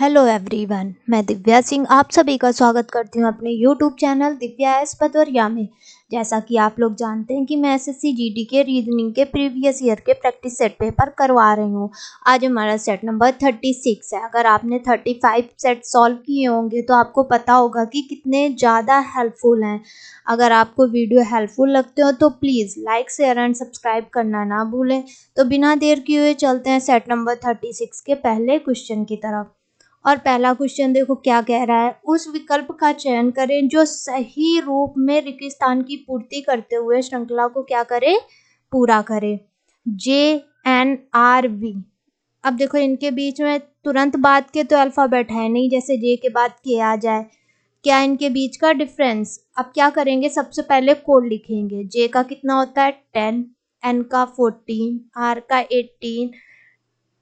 Hello everyone, मैं दिव्या सिंह आप सभी का स्वागत करती हूँ अपने यूट्यूब चैनल दिव्या एस पदवरिया में। जैसा कि आप लोग जानते हैं कि मैं एसएससी जीडी के रीजनिंग के प्रीवियस ईयर के प्रैक्टिस सेट पेपर करवा रही हूँ। आज हमारा सेट नंबर 36 है। अगर आपने 35 सेट सॉल्व किए होंगे तो आपको पता होगा कि कितने ज़्यादा हेल्पफुल हैं। अगर आपको वीडियो हेल्पफुल लगते हो तो please like share and subscribe करना ना भूलें। तो बिना देर किए हुए चलते हैं सेट नंबर 36 के पहले क्वेश्चन की तरफ। और पहला क्वेश्चन देखो क्या कह रहा है। उस विकल्प का चयन करें जो सही रूप में रिक्त स्थान की पूर्ति करते हुए श्रृंखला को क्या करे, पूरा करे। JNRV। अब देखो इनके बीच में तुरंत बाद के तो अल्फाबेट है नहीं, जैसे जे के बाद के आ जाए। क्या इनके बीच का डिफरेंस। अब क्या करेंगे, सबसे पहले कोड लिखेंगे। जे का कितना होता है 10, एन का 14, आर का 18,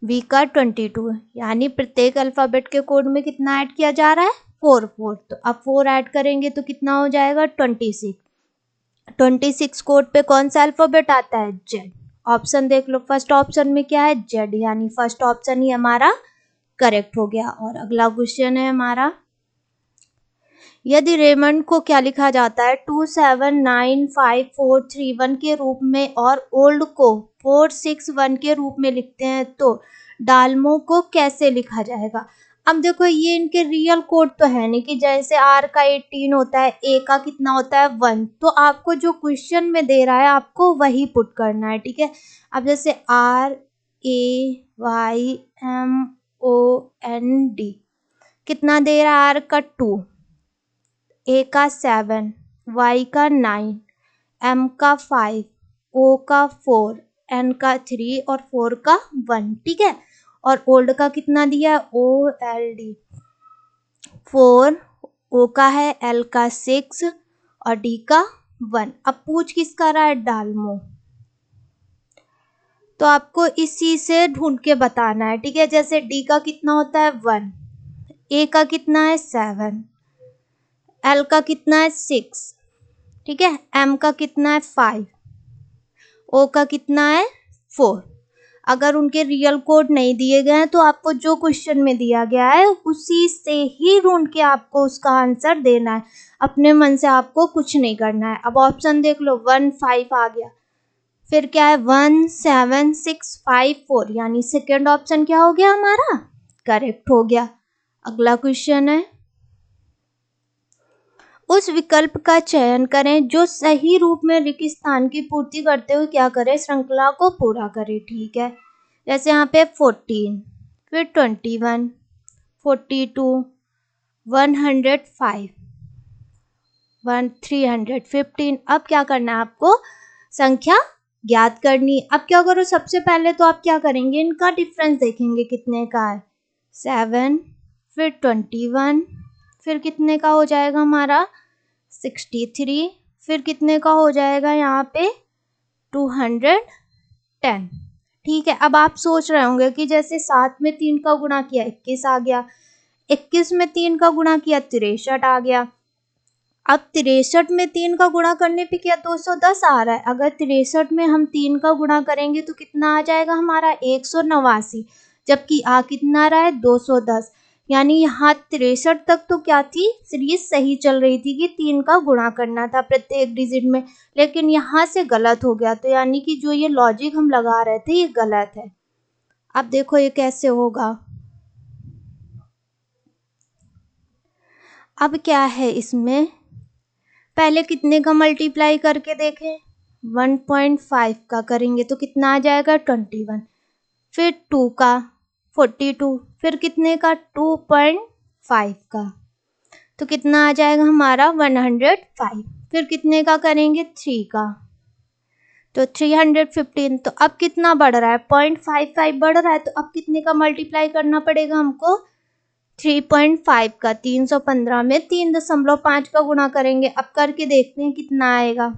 वी का 22। यानी प्रत्येक अल्फाबेट के कोड में कितना ऐड किया जा रहा है, 4 तो अब 4 ऐड करेंगे तो कितना हो जाएगा 26। 26 कोड पे कौन सा अल्फाबेट आता है, जेड। ऑप्शन देख लो, फर्स्ट ऑप्शन में क्या है, जेड, यानी फर्स्ट ऑप्शन ही हमारा करेक्ट हो गया। और अगला क्वेश्चन है हमारा, यदि रेमंड को क्या लिखा जाता है 279541 के रूप में और ओल्ड को 461 के रूप में लिखते हैं तो डाल्मो को कैसे लिखा जाएगा। अब देखो ये इनके रियल कोड तो है नहीं, कि जैसे आर का 18 होता है, ए का कितना होता है 1, तो आपको जो क्वेश्चन में दे रहा है आपको वही पुट करना है, ठीक है। अब जैसे RAYMOND कितना दे रहा है, आर का 2, ए का 7, वाई का 9, एम का 5, ओ का 4, एन का 3 और 4 का 1, ठीक है। और ओल्ड का कितना दिया है, OLD 4, ओ का है, एल का 6 और डी का 1। अब पूछ किसका रहा है, डाल्मो। तो आपको इसी से ढूंढ के बताना है, ठीक है। जैसे डी का कितना होता है 1, ए का कितना है 7, एल का कितना है 6, ठीक है, एम का कितना है 5, ओ का कितना है 4। अगर उनके रियल कोड नहीं दिए गए हैं तो आपको जो क्वेश्चन में दिया गया है उसी से ही ढूंढ के आपको उसका आंसर देना है। अपने मन से आपको कुछ नहीं करना है। अब ऑप्शन देख लो, 1 5 आ गया, फिर क्या है 1 7 6 5 4, यानी सेकेंड ऑप्शन क्या हो गया हमारा, करेक्ट हो गया। अगला क्वेश्चन है, उस विकल्प का चयन करें जो सही रूप में रिक्त स्थान की पूर्ति करते हुए क्या करे, श्रृंखला को पूरा करे, ठीक है। जैसे यहाँ पे 14, फिर 21, 42, 105, 315। अब क्या करना है आपको, संख्या ज्ञात करनी। अब क्या करो, सबसे पहले तो आप क्या करेंगे, इनका डिफरेंस देखेंगे कितने का है, 7, फिर 21, फिर कितने का हो जाएगा हमारा 63, फिर कितने का हो जाएगा यहाँ पे 210, ठीक है। अब आप सोच रहे होंगे कि जैसे 7 में 3 का गुणा किया 21 आ गया, 21 में 3 का गुणा किया 63 आ गया। अब 63 में 3 का गुणा करने पे क्या 210 आ रहा है। अगर 63 में हम 3 का गुणा करेंगे तो कितना आ जाएगा हमारा 189, जबकि आ कितना रहा है 210। यानी यहाँ 63 तक तो क्या थी, सीरीज सही चल रही थी कि 3 का गुणा करना था प्रत्येक डिजिट में, लेकिन यहाँ से गलत हो गया। तो यानी कि जो ये लॉजिक हम लगा रहे थे ये गलत है। अब देखो ये कैसे होगा। अब क्या है इसमें, पहले कितने का मल्टीप्लाई करके देखें, 1.5 का करेंगे तो कितना आ जाएगा 21, फिर 2 का 42, फिर कितने का 2.5 का तो कितना आ जाएगा हमारा 105, फिर कितने का करेंगे 3 का तो 315। तो अब कितना बढ़ रहा है, 0.55 बढ़ रहा है। तो अब कितने का मल्टीप्लाई करना पड़ेगा हमको, 3.5 का 315 में 3.5 का गुणा करेंगे। अब करके देखते हैं कितना आएगा,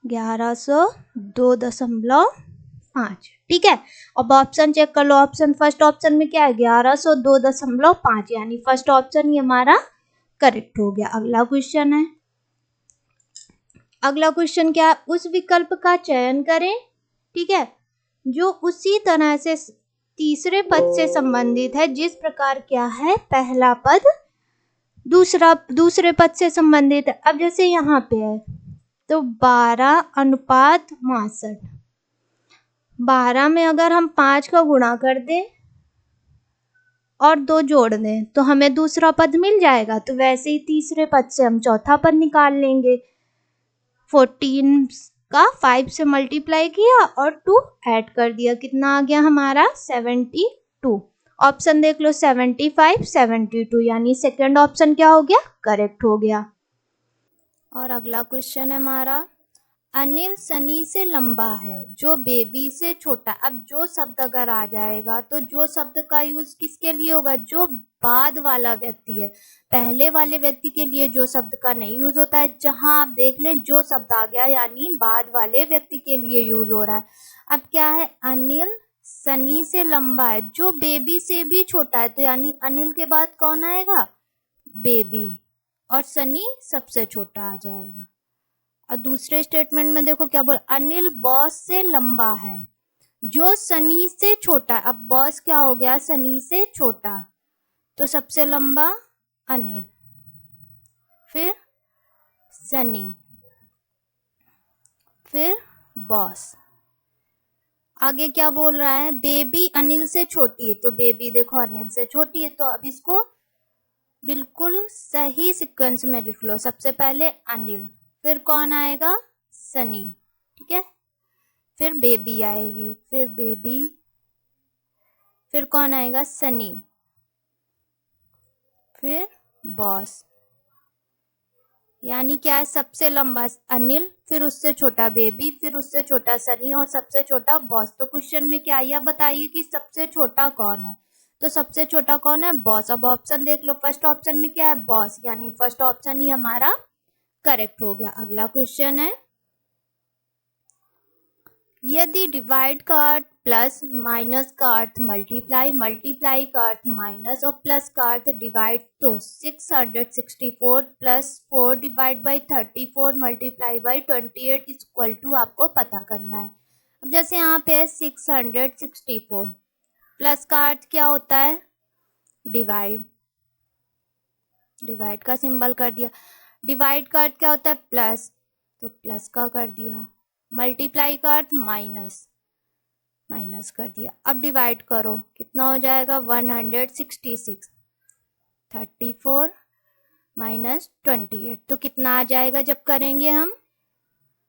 1102.5, ठीक है। अब ऑप्शन चेक कर लो, ऑप्शन फर्स्ट ऑप्शन में क्या है 1102.5, यानी फर्स्ट ऑप्शन ही हमारा करेक्ट हो गया। अगला क्वेश्चन है, अगला क्वेश्चन क्या है, उस विकल्प का चयन करें, ठीक है, जो उसी तरह से तीसरे पद से संबंधित है, जिस प्रकार क्या है, पहला पद दूसरे पद से संबंधित है। अब जैसे यहाँ पे है तो 12:62, 12 में अगर हम 5 का गुणा कर दें और 2 जोड़ दें तो हमें दूसरा पद मिल जाएगा। तो वैसे ही तीसरे पद से हम चौथा पद निकाल लेंगे। 14 का 5 से मल्टीप्लाई किया और 2 ऐड कर दिया, कितना आ गया हमारा 72। ऑप्शन देख लो 75, 72, यानी सेकंड ऑप्शन क्या हो गया, करेक्ट हो गया। और अगला क्वेश्चन है हमारा, अनिल सनी से लंबा है जो बेबी से छोटा। अब जो शब्द अगर आ जाएगा तो जो शब्द का यूज किसके लिए होगा, जो बाद वाला व्यक्ति है। पहले वाले व्यक्ति के लिए जो शब्द का नहीं यूज होता है। जहां आप देख लें जो शब्द आ गया यानी बाद वाले व्यक्ति के लिए यूज हो रहा है। अब क्या है, अनिल सनी से लंबा है जो बेबी से भी छोटा है, तो यानी अनिल के बाद कौन आएगा, बेबी, और सनी सबसे छोटा आ जाएगा। और दूसरे स्टेटमेंट में देखो क्या बोल, अनिल बॉस से लंबा है जो सनी से छोटा। अब बॉस क्या हो गया, सनी से छोटा, तो सबसे लंबा अनिल, फिर सनी, फिर बॉस। आगे क्या बोल रहा है, बेबी अनिल से छोटी है, तो बेबी देखो अनिल से छोटी है, तो अब इसको बिल्कुल सही सीक्वेंस में लिख लो। सबसे पहले अनिल, फिर कौन आएगा, सनी, ठीक है, फिर बेबी आएगी, फिर बेबी, फिर कौन आएगा, सनी, फिर बॉस। यानी क्या है, सबसे लंबा अनिल, फिर उससे छोटा बेबी, फिर उससे छोटा सनी और सबसे छोटा बॉस। तो क्वेश्चन में क्या आया, बताइए कि सबसे छोटा कौन है। तो सबसे छोटा कौन है, बॉस। अब ऑप्शन देख लो, फर्स्ट ऑप्शन में क्या है, बॉस, यानी फर्स्ट ऑप्शन ही हमारा करेक्ट हो गया। अगला क्वेश्चन है, यदि डिवाइड का अर्थ प्लस, माइनस का अर्थ मल्टीप्लाई, मल्टीप्लाई का अर्थ माइनस और प्लस का अर्थ डिवाइड, तो 664 plus 4 divide by 34 multiply by 28 equal to आपको पता करना है। अब जैसे यहाँ पे है 664, प्लस का अर्थ क्या होता है, डिवाइड, डिवाइड का सिंबल कर दिया। डिवाइड का अर्थ क्या होता है, प्लस, तो प्लस का कर दिया। मल्टीप्लाई का अर्थ माइनस, माइनस कर दिया। अब डिवाइड करो, कितना हो जाएगा 166, 34 माइनस 28, तो कितना आ जाएगा जब करेंगे हम,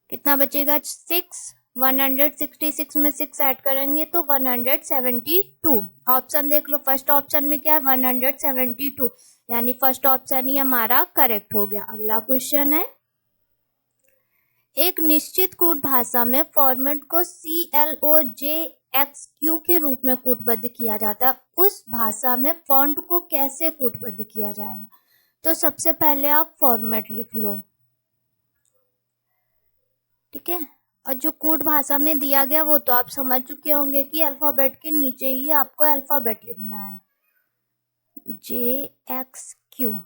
कितना बचेगा 6, 166 में 6 ऐड करेंगे तो 172। ऑप्शन देख लो, फर्स्ट ऑप्शन में क्या है, 172, यानी फर्स्ट ऑप्शन ही हमारा करेक्ट हो गया। अगला क्वेश्चन है, एक निश्चित कूट भाषा में फॉर्मेट को CLOJXQ के रूप में कूटबद्ध किया जाता है, उस भाषा में फॉन्ट को कैसे कूटबद्ध किया जाएगा। तो सबसे पहले आप फॉर्मेट लिख लो, ठीक है। और जो कूट भाषा में दिया गया वो तो आप समझ चुके होंगे कि अल्फाबेट के नीचे ही आपको अल्फाबेट लिखना है, JXQ।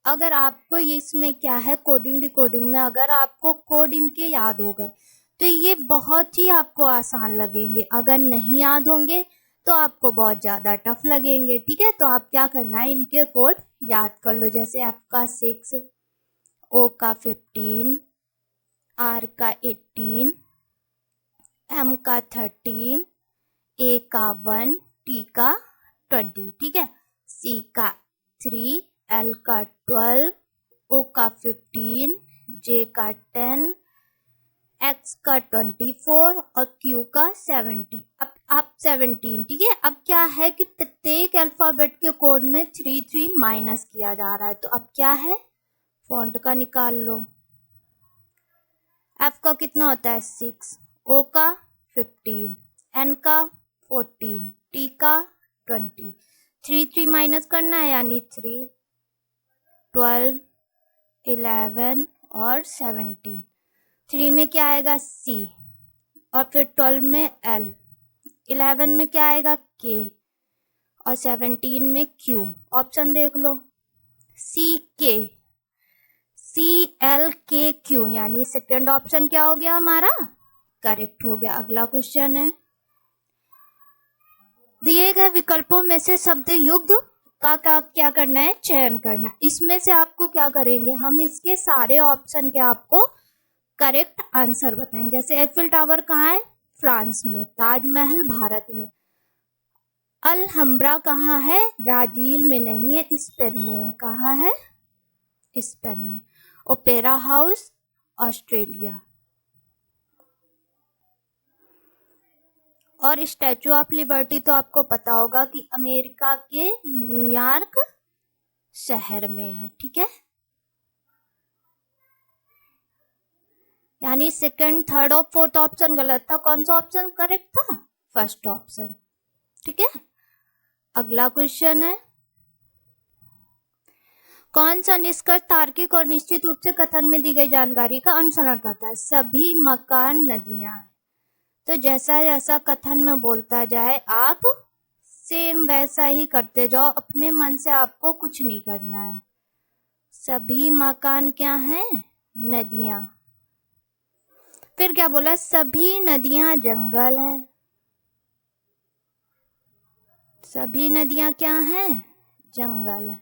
अगर आपको इसमें क्या है, कोडिंग डिकोडिंग में अगर आपको कोड इनके याद हो गए तो ये बहुत ही आपको आसान लगेंगे। अगर नहीं याद होंगे तो आपको बहुत ज़्यादा टफ लगेंगे, ठीक है। तो आप क्या करना है, इनके कोड याद कर लो। जैसे F का 6, O का 15, R का 18, M का 13, A का 1, T का 20, ठीक है, C का 3, L का 12, O का 15, J का 10, X का 24 और Q का 17। अब आप 17, ठीक है। अब क्या है कि प्रत्येक अल्फाबेट के कोड में 3 माइनस किया जा रहा है, तो अब क्या है, फॉन्ट का निकाल लो। F का कितना होता है 6, O का 15, N का 14, T का 20, 3 माइनस करना है यानी 3, 12, 11 और 17। 3 में क्या आएगा C और फिर 12 में L, 11 में क्या आएगा K और 17 में Q। ऑप्शन देख लो, CLKQ, यानी सेकंड ऑप्शन क्या हो गया हमारा, करेक्ट हो गया। अगला क्वेश्चन है, दिए गए विकल्पों में से शब्द युग्म का क्या करना है, चयन करना है। इसमें से आपको क्या करेंगे, हम इसके सारे ऑप्शन के आपको करेक्ट आंसर बताएंगे। जैसे एफिल टावर कहाँ है, फ्रांस में। ताजमहल भारत में। अलहम्ब्रा कहाँ है, ब्राजील में नहीं है, स्पेन में है। कहाँ है, स्पेन में। Opera house Australia. और स्टैचू ऑफ लिबर्टी तो आपको पता होगा कि अमेरिका के न्यूयॉर्क शहर में है। ठीक है, यानी सेकंड, थर्ड और फोर्थ ऑप्शन गलत था। कौन सा ऑप्शन करेक्ट था, फर्स्ट ऑप्शन। ठीक है, अगला क्वेश्चन है, कौन सा निष्कर्ष तार्किक और निश्चित रूप से कथन में दी गई जानकारी का अनुसरण करता है। सभी मकान नदियां। तो जैसा जैसा कथन में बोलता जाए आप सेम वैसा ही करते जाओ, अपने मन से आपको कुछ नहीं करना है। सभी मकान क्या हैं, नदियां। फिर क्या बोला, सभी नदियां जंगल हैं। सभी नदियां क्या हैं, जंगल है।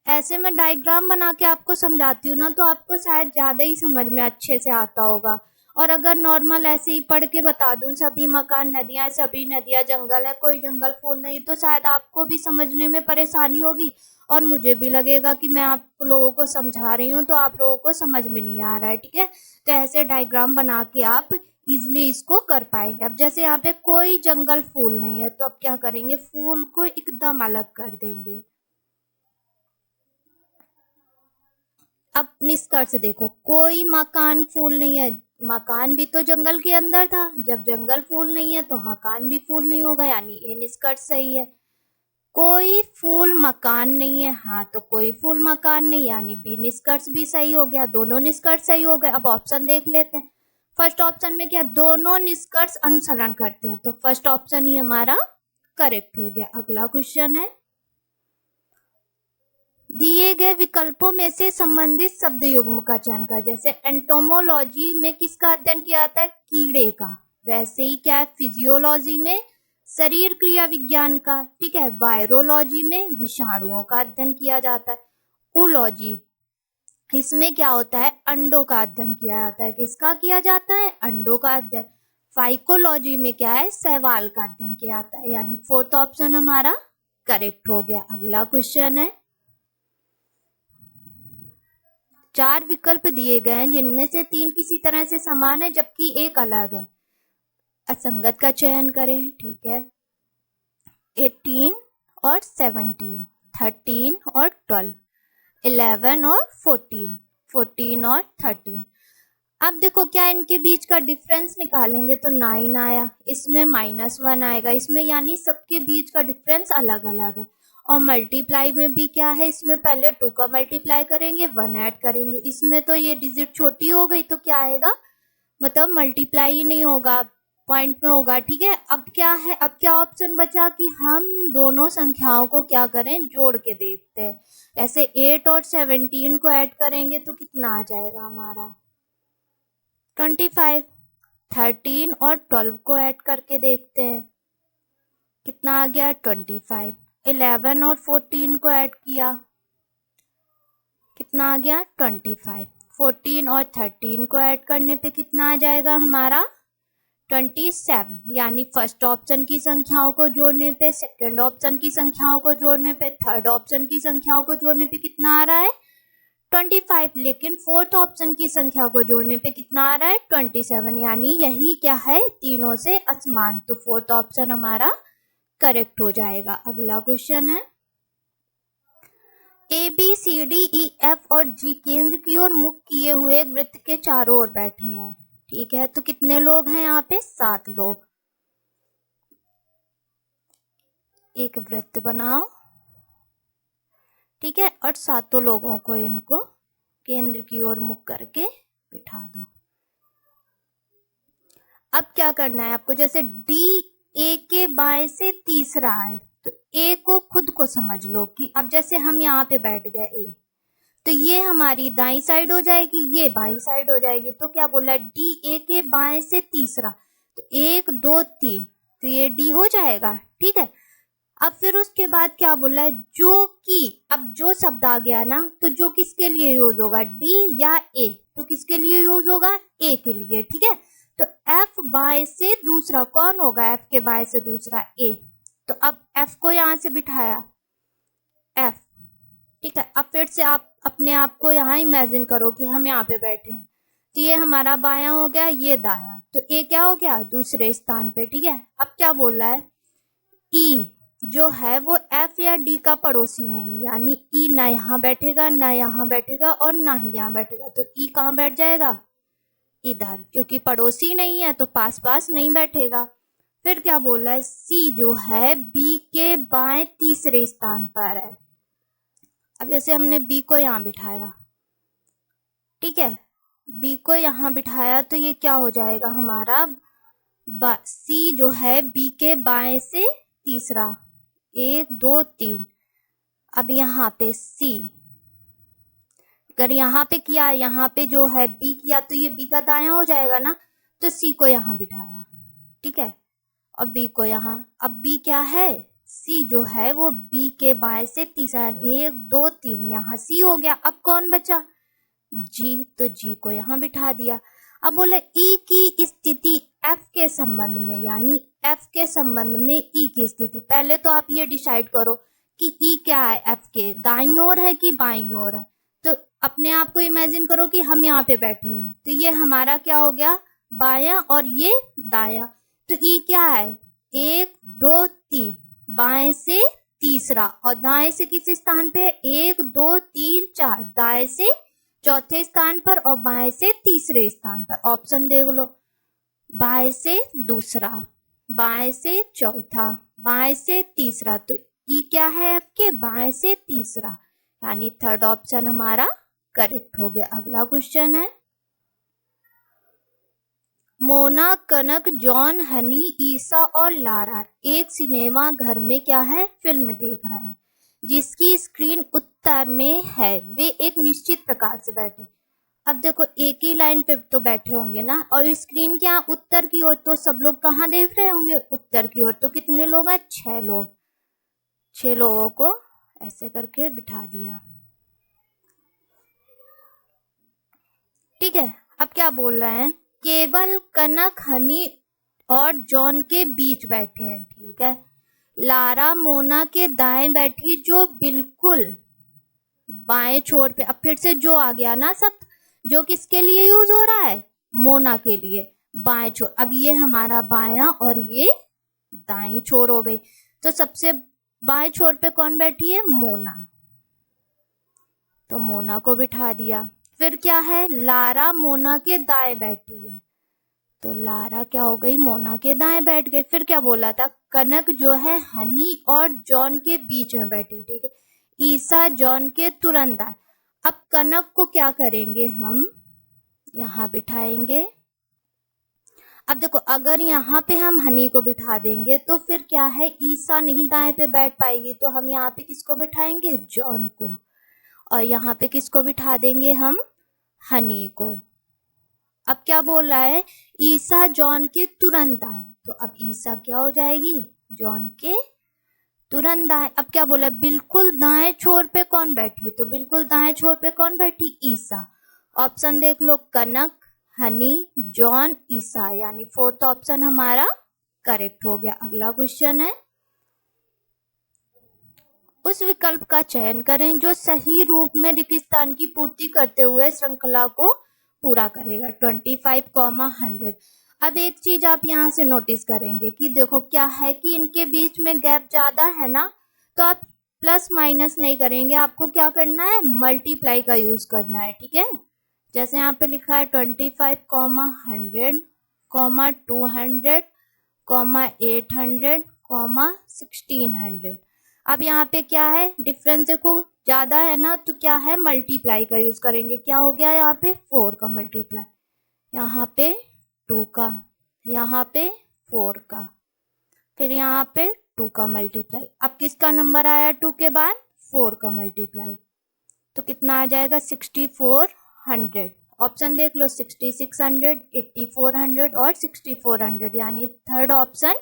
ऐसे में डायग्राम बना के आपको समझाती हूँ ना, तो आपको शायद ज्यादा ही समझ में अच्छे से आता होगा। और अगर नॉर्मल ऐसे ही पढ़ के बता दूं, सभी मकान नदियां, सभी नदियां जंगल है, कोई जंगल फूल नहीं, तो शायद आपको भी समझने में परेशानी होगी और मुझे भी लगेगा कि मैं आप लोगों को समझा रही हूँ तो आप लोगों को समझ में नहीं आ रहा है। ठीक है, तो ऐसे डायग्राम बना के आप इजिली इसको कर पाएंगे। अब जैसे यहाँ पे कोई जंगल फूल नहीं है, तो अब क्या करेंगे, फूल को एकदम अलग कर देंगे। अब निष्कर्ष देखो, कोई मकान फूल नहीं है, मकान भी तो जंगल के अंदर था। जब जंगल फूल नहीं है तो मकान भी फूल नहीं होगा, यानी ये निष्कर्ष सही है। कोई फूल मकान नहीं है, हाँ, तो कोई फूल मकान नहीं, यानी बी निष्कर्ष भी सही हो गया। दोनों निष्कर्ष सही हो गए। अब ऑप्शन देख लेते हैं। फर्स्ट ऑप्शन में क्या, दोनों निष्कर्ष अनुसरण करते हैं, तो फर्स्ट ऑप्शन ही हमारा करेक्ट हो गया। अगला क्वेश्चन है, दिए गए विकल्पों में से संबंधित शब्द युग्म का चयन कर। जैसे एंटोमोलॉजी में किसका अध्ययन किया जाता है, कीड़े का। वैसे ही क्या है, फिजियोलॉजी में शरीर क्रिया विज्ञान का। ठीक है, वायरोलॉजी में विषाणुओं का अध्ययन किया जाता है। ऊलॉजी, इसमें क्या होता है, अंडों का अध्ययन किया जाता है। किसका किया जाता है, अंडों का अध्ययन। फाइकोलॉजी में क्या है, शैवाल का अध्ययन किया जाता है, यानी फोर्थ ऑप्शन हमारा करेक्ट हो गया। अगला क्वेश्चन है, 4 विकल्प दिए गए हैं जिनमें से 3 किसी तरह से समान है जबकि एक अलग है। असंगत का चयन करें। ठीक है, 18 और 17, 13 और 12, 11 और 14, 14 और 13। अब देखो, क्या इनके बीच का डिफरेंस निकालेंगे तो 9 आया, इसमें -1 आएगा, इसमें यानी सबके बीच का डिफरेंस अलग अलग है। और मल्टीप्लाई में भी क्या है, इसमें पहले 2 का मल्टीप्लाई करेंगे, 1 ऐड करेंगे। इसमें तो ये डिजिट छोटी हो गई, तो क्या आएगा, मतलब मल्टीप्लाई ही नहीं होगा, पॉइंट में होगा। ठीक है, अब क्या है, अब क्या ऑप्शन बचा कि हम दोनों संख्याओं को क्या करें, जोड़ के देखते हैं। ऐसे 8 और 17 को ऐड करेंगे तो कितना आ जाएगा हमारा, 25। 13 और 12 को ऐड करके देखते हैं, कितना आ गया, 25। 11 और 14 को ऐड किया, कितना आ गया, 25। 14 और 13 को ऐड करने पे कितना आ जाएगा हमारा, 27। यानी फर्स्ट ऑप्शन की संख्याओं को जोड़ने पे, सेकंड ऑप्शन की संख्याओं को जोड़ने पे, थर्ड ऑप्शन की संख्याओं को जोड़ने पे कितना आ रहा है, 25। लेकिन फोर्थ ऑप्शन की संख्या को जोड़ने पे कितना आ रहा है, 27। यानी यही क्या है, तीनों से असमान, तो फोर्थ ऑप्शन हमारा करेक्ट हो जाएगा। अगला क्वेश्चन है, A B C D E F और जी केंद्र की ओर मुख किए हुए वृत्त के चारों ओर बैठे हैं। ठीक है, तो कितने लोग हैं यहाँ पे, 7 लोग। एक वृत्त बनाओ, ठीक है, और 7 लोगों को इनको केंद्र की ओर मुख करके बिठा दो। अब क्या करना है आपको, जैसे डी ए के बाएं से तीसरा है, तो ए को खुद को समझ लो कि अब जैसे हम यहाँ पे बैठ गए ए, तो ये हमारी दाई साइड हो जाएगी, ये बाई साइड हो जाएगी। तो क्या बोला, डी ए के बाएं से तीसरा, तो 1 2 3, तो ये डी हो जाएगा। ठीक है, अब फिर उसके बाद क्या बोला है, जो कि, अब जो शब्द आ गया ना, तो जो किसके लिए यूज होगा, डी या ए, तो किसके लिए यूज होगा, ए के लिए। ठीक है, तो एफ बाय से दूसरा कौन होगा, एफ के बाय से दूसरा ए। तो अब एफ को यहां से बिठाया, एफ। ठीक है, अब फिर से आप अपने आप को यहाँ इमेजिन करो कि हम यहाँ पे बैठे हैं, तो ये हमारा बायां हो गया, ये दायां, तो ए क्या हो गया, दूसरे स्थान पे। ठीक है, अब क्या बोल रहा है, ई जो है वो एफ या डी का पड़ोसी नहीं, यानी ई ना यहाँ बैठेगा, ना यहाँ बैठेगा और ना ही यहाँ बैठेगा, तो ई कहाँ बैठ जाएगा, इधर, क्योंकि पड़ोसी नहीं है तो पास पास नहीं बैठेगा। फिर क्या बोल रहा है, सी जो है बी के बाएं तीसरे स्थान पर है। अब जैसे हमने बी को यहाँ बिठाया, ठीक है, बी को यहाँ बिठाया, तो ये क्या हो जाएगा हमारा, सी जो है बी के बाएं से तीसरा, 1 2 3। अब यहाँ पे सी, अगर यहाँ पे किया, यहाँ पे जो है बी किया, तो ये बी का दायां हो जाएगा ना, तो सी को यहाँ बिठाया। ठीक है, और बी को यहाँ, अब बी क्या है, सी जो है वो बी के बाएं से तीसरा, 1 2 3, यहाँ सी हो गया। अब कौन बचा, जी, तो जी को यहाँ बिठा दिया। अब बोला ई की स्थिति एफ के संबंध में, यानी एफ के संबंध में ई की स्थिति। पहले तो आप ये डिसाइड करो कि ई क्या है, एफ के दाईं ओर है कि बाईं ओर है। तो अपने आप को इमेजिन करो कि हम यहाँ पे बैठे हैं, तो ये हमारा क्या हो गया, बायां और ये दायां। तो ई क्या है, 1 2 3, बाएं से तीसरा, और दाएं से किस स्थान पे, 1 2 3 4, दाएं से चौथे स्थान पर और बाएं से तीसरे स्थान पर। ऑप्शन देख लो, बाएं से दूसरा, बाएं से चौथा, बाएं से तीसरा, तो ई क्या है, एफ के बाएं से तीसरा, यानी थर्ड ऑप्शन हमारा करेक्ट हो गया। अगला क्वेश्चन है, मोना, कनक, जॉन, हनी, ईसा और लारा एक सिनेमा घर में क्या है, फिल्म देख रहे हैं, जिसकी स्क्रीन उत्तर में है। वे एक निश्चित प्रकार से बैठे। अब देखो, एक ही लाइन पे तो बैठे होंगे ना, और स्क्रीन क्या उत्तर की ओर, तो सब लोग कहाँ देख रहे होंगे, उत्तर की ओर। तो कितने लोग हैं, 6 लोग, 6 लोगों को ऐसे करके बिठा दिया। ठीक है, अब क्या बोल रहे हैं, केवल कनक, हनी और जॉन के बीच बैठे हैं। ठीक है, लारा मोना के दाएं बैठी, जो बिल्कुल बाएं छोर पे। अब फिर से जो आ गया ना शब्द, जो किसके लिए यूज हो रहा है, मोना के लिए, बाएं छोर। अब ये हमारा बायां और ये दाईं छोर हो गई, तो सबसे बाएं छोर पे कौन बैठी है, मोना, तो मोना को बिठा दिया। फिर क्या है, लारा मोना के दाएं बैठी है, तो लारा क्या हो गई, मोना के दाएं बैठ गई। फिर क्या बोला था, कनक जो है हनी और जॉन के बीच में बैठी। ठीक है, ईसा जॉन के तुरंत दाएं। अब कनक को क्या करेंगे, हम यहाँ बिठाएंगे। अब देखो, अगर यहाँ पे हम हनी को बिठा देंगे तो फिर क्या है, ईसा नहीं दाएं पे बैठ पाएगी, तो हम यहाँ पे किसको बिठाएंगे, जॉन को, और यहाँ पे किसको बिठा देंगे, हम हनी को। अब क्या बोल रहा है, ईसा जॉन के तुरंत दाएं, तो अब ईसा क्या हो जाएगी, जॉन के तुरंत दाएं। अब क्या बोला, बिल्कुल दाएं छोर पे कौन बैठी, तो बिल्कुल दाएं छोर पे कौन बैठी, ईसा। ऑप्शन देख लो, कनक, हनी, जॉन, ईसा, यानी फोर्थ ऑप्शन हमारा करेक्ट हो गया। अगला क्वेश्चन है, उस विकल्प का चयन करें जो सही रूप में रिक्तस्थान की पूर्ति करते हुए श्रृंखला को पूरा करेगा। 25, 100। अब एक चीज आप यहाँ से नोटिस करेंगे कि देखो क्या है कि इनके बीच में गैप ज्यादा है ना, तो आप प्लस माइनस नहीं करेंगे, आपको क्या करना है, मल्टीप्लाई का यूज करना है। ठीक है, जैसे यहाँ पे लिखा है 25, 100, 200, 800, 1600। अब यहाँ पे क्या है, डिफरेंस देखो ज्यादा है ना, तो क्या है, मल्टीप्लाई का यूज करेंगे। क्या हो गया, यहाँ पे 4 का मल्टीप्लाई, यहाँ पे 2 का, यहाँ पे 4 का, फिर यहाँ पे 2 का मल्टीप्लाई। अब किसका नंबर आया 2 के बाद, 4 का मल्टीप्लाई, तो कितना आ जाएगा, 6400। ऑप्शन देख लो, 6600, 8400 और 6400, यानी थर्ड ऑप्शन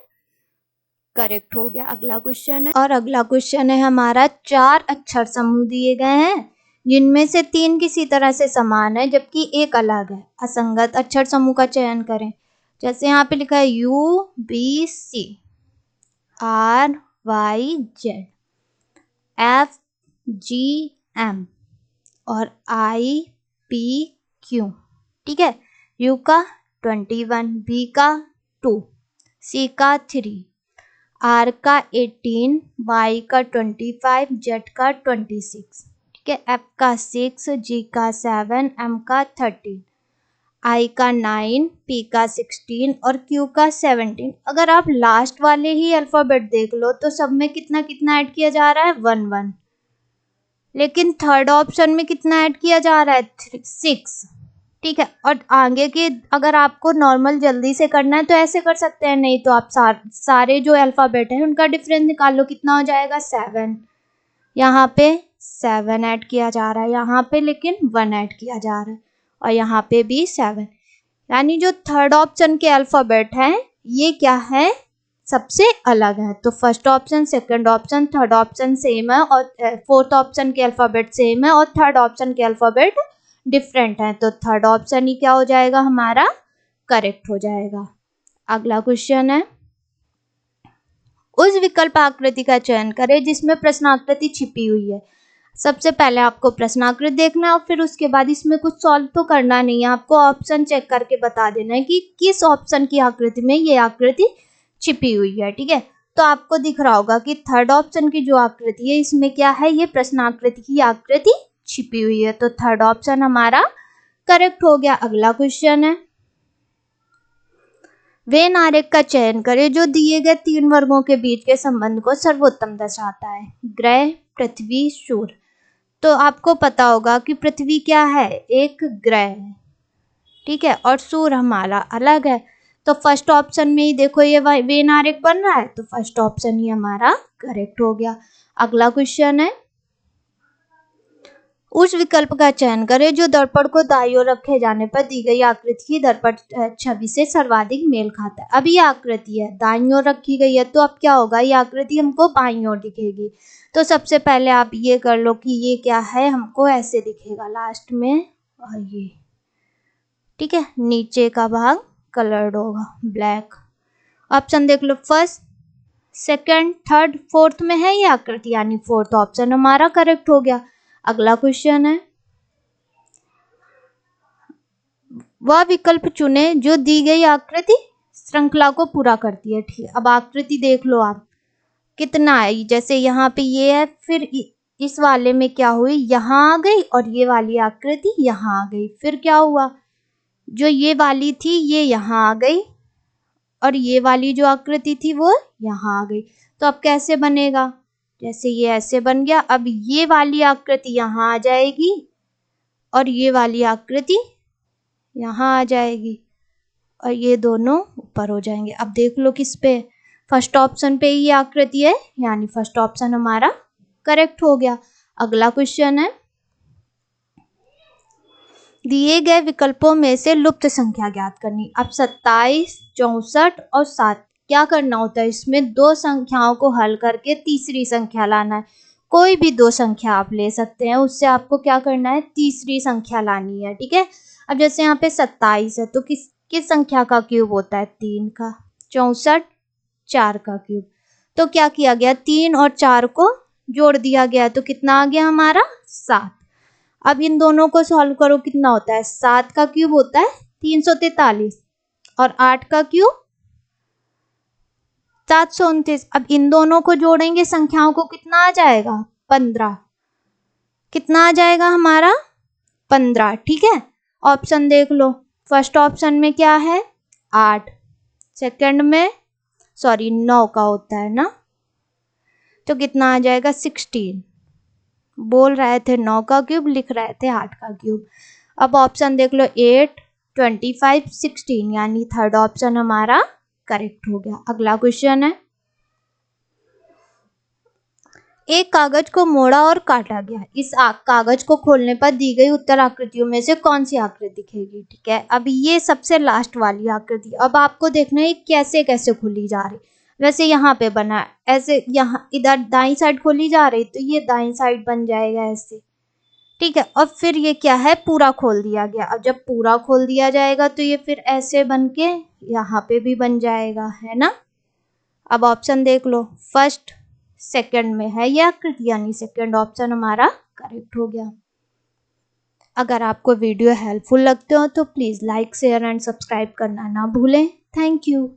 करेक्ट हो गया। अगला क्वेश्चन है, और अगला क्वेश्चन है हमारा, 4 अक्षर समूह दिए गए हैं जिनमें से 3 किसी तरह से समान है जबकि एक अलग है। असंगत अक्षर समूह का चयन करें। जैसे यहाँ पे लिखा है UBC, RYZ, FGM और IPQ। ठीक है, U का 21, B का 2, C का 3, R का 18, Y का 25, Z का 26। ठीक है, F का 6, G का 7, M का 13, I का 9, P का 16 और Q का 17। अगर आप लास्ट वाले ही अल्फाबेट देख लो तो सब में कितना कितना ऐड किया जा रहा है, 1 1। लेकिन थर्ड ऑप्शन में कितना ऐड किया जा रहा है, 6। ठीक है, और आगे के अगर आपको नॉर्मल जल्दी से करना है तो ऐसे कर सकते हैं, नहीं तो आप सारे जो अल्फाबेट है उनका डिफरेंस निकाल लो, कितना हो जाएगा, 7। यहाँ पे 7 ऐड किया जा रहा है, यहाँ पे लेकिन 1 ऐड किया जा रहा है, और यहाँ पे भी 7। यानी जो थर्ड ऑप्शन के अल्फाबेट हैं ये क्या है, सबसे अलग है। तो first option, second option, third option same है, और फोर्थ ऑप्शन के अल्फाबेट सेम है, और थर्ड ऑप्शन के अल्फाबेट डिफरेंट है। तो थर्ड ऑप्शन ही क्या हो जाएगा हमारा, करेक्ट हो जाएगा। अगला क्वेश्चन है, उस विकल्प आकृति का चयन करें जिसमें प्रश्नाकृति छिपी हुई है। सबसे पहले आपको प्रश्नाकृति देखना है और फिर उसके बाद इसमें कुछ सॉल्व तो करना नहीं है, आपको ऑप्शन चेक करके बता देना है कि किस ऑप्शन की आकृति में ये आकृति छिपी हुई है। ठीक है, तो आपको दिख रहा होगा कि थर्ड ऑप्शन की जो आकृति है इसमें क्या है, ये प्रश्नाकृति की आकृति छिपी हुई है। तो थर्ड ऑप्शन हमारा करेक्ट हो गया। अगला क्वेश्चन है, वेन आरेख का चयन करें जो दिए गए 3 वर्गों के बीच के संबंध को सर्वोत्तम दर्शाता है। ग्रह, पृथ्वी, सूर्य। तो आपको पता होगा कि पृथ्वी क्या है, एक ग्रह है। ठीक है, और सूर्य हमारा अलग है। तो फर्स्ट ऑप्शन में ही देखो ये वेन आरेख बन रहा है, तो फर्स्ट ऑप्शन ही हमारा करेक्ट हो गया। अगला क्वेश्चन है, उस विकल्प का चयन करें जो दर्पण को दाईं ओर रखे जाने पर दी गई आकृति की दर्पण छवि से सर्वाधिक मेल खाता है। अब ये आकृति है दाईं ओर रखी गई है, तो अब क्या होगा, ये आकृति हमको बाईं ओर दिखेगी। तो सबसे पहले आप ये कर लो कि ये क्या है, हमको ऐसे दिखेगा लास्ट में, और ये ठीक है, नीचे का भाग कलर्ड होगा ब्लैक। ऑप्शन देख लो, फर्स्ट, सेकंड, थर्ड, फोर्थ में है ये आकृति, यानी फोर्थ ऑप्शन हमारा करेक्ट हो गया। अगला क्वेश्चन है, वह विकल्प चुने जो दी गई आकृति श्रृंखला को पूरा करती है। ठीक है, अब आकृति देख लो आप कितना है, जैसे यहाँ पे ये है, फिर इस वाले में क्या हुई, यहाँ आ गई, और ये वाली आकृति यहाँ आ गई। फिर क्या हुआ, जो ये वाली थी ये यहाँ आ गई, और ये वाली जो आकृति थी वो यहाँ आ गई। तो अब कैसे बनेगा, जैसे ये ऐसे बन गया। अब ये वाली आकृति यहाँ आ जाएगी और ये वाली आकृति यहाँ आ जाएगी, और ये दोनों ऊपर हो जाएंगे। अब देख लो किस पे, फर्स्ट ऑप्शन पे ये आकृति है, यानी फर्स्ट ऑप्शन हमारा करेक्ट हो गया। अगला क्वेश्चन है, दिए गए विकल्पों में से लुप्त संख्या ज्ञात करनी। अब 27, 64 और 7 क्या करना होता है, इसमें 2 संख्याओं को हल करके तीसरी संख्या लाना है। कोई भी 2 संख्या आप ले सकते हैं, उससे आपको क्या करना है, तीसरी संख्या लानी है। ठीक है, अब जैसे यहाँ पे 27 है तो किस संख्या का क्यूब होता है, 3 का। 64, 4 का क्यूब। तो क्या किया गया, 3 और 4 को जोड़ दिया गया, तो कितना आ गया हमारा, 7। अब इन दोनों को सॉल्व करो, कितना होता है, 7 का क्यूब होता है 343 और 8 का क्यूब 729। अब इन दोनों को जोड़ेंगे संख्याओं को, कितना आ जाएगा, 15। कितना आ जाएगा हमारा, 15। ठीक है, ऑप्शन देख लो, फर्स्ट ऑप्शन में क्या है, 8, सेकंड में 9 का होता है ना, तो कितना आ जाएगा, 16। बोल रहे थे 9 का क्यूब, लिख रहे थे 8 का क्यूब। अब ऑप्शन देख लो, 8, 25, 16, यानी थर्ड ऑप्शन हमारा करेक्ट हो गया। अगला क्वेश्चन है, एक कागज को मोड़ा और काटा गया, इस कागज को खोलने पर दी गई उत्तर आकृतियों में से कौन सी आकृति दिखेगी। ठीक है, अब ये सबसे लास्ट वाली आकृति, अब आपको देखना है कैसे कैसे खुली जा रही। वैसे यहाँ पे बना ऐसे, यहाँ इधर दाई साइड खोली जा रही तो ये दाई साइड बन जाएगा ऐसे। ठीक है, और फिर ये क्या है, पूरा खोल दिया गया। अब जब पूरा खोल दिया जाएगा तो ये फिर ऐसे बन के यहाँ पे भी बन जाएगा, है ना। अब ऑप्शन देख लो, फर्स्ट सेकंड में है ये आकृति, यानी सेकंड ऑप्शन हमारा करेक्ट हो गया। अगर आपको वीडियो हेल्पफुल लगते हो तो please like share and subscribe करना ना भूलें। Thank you.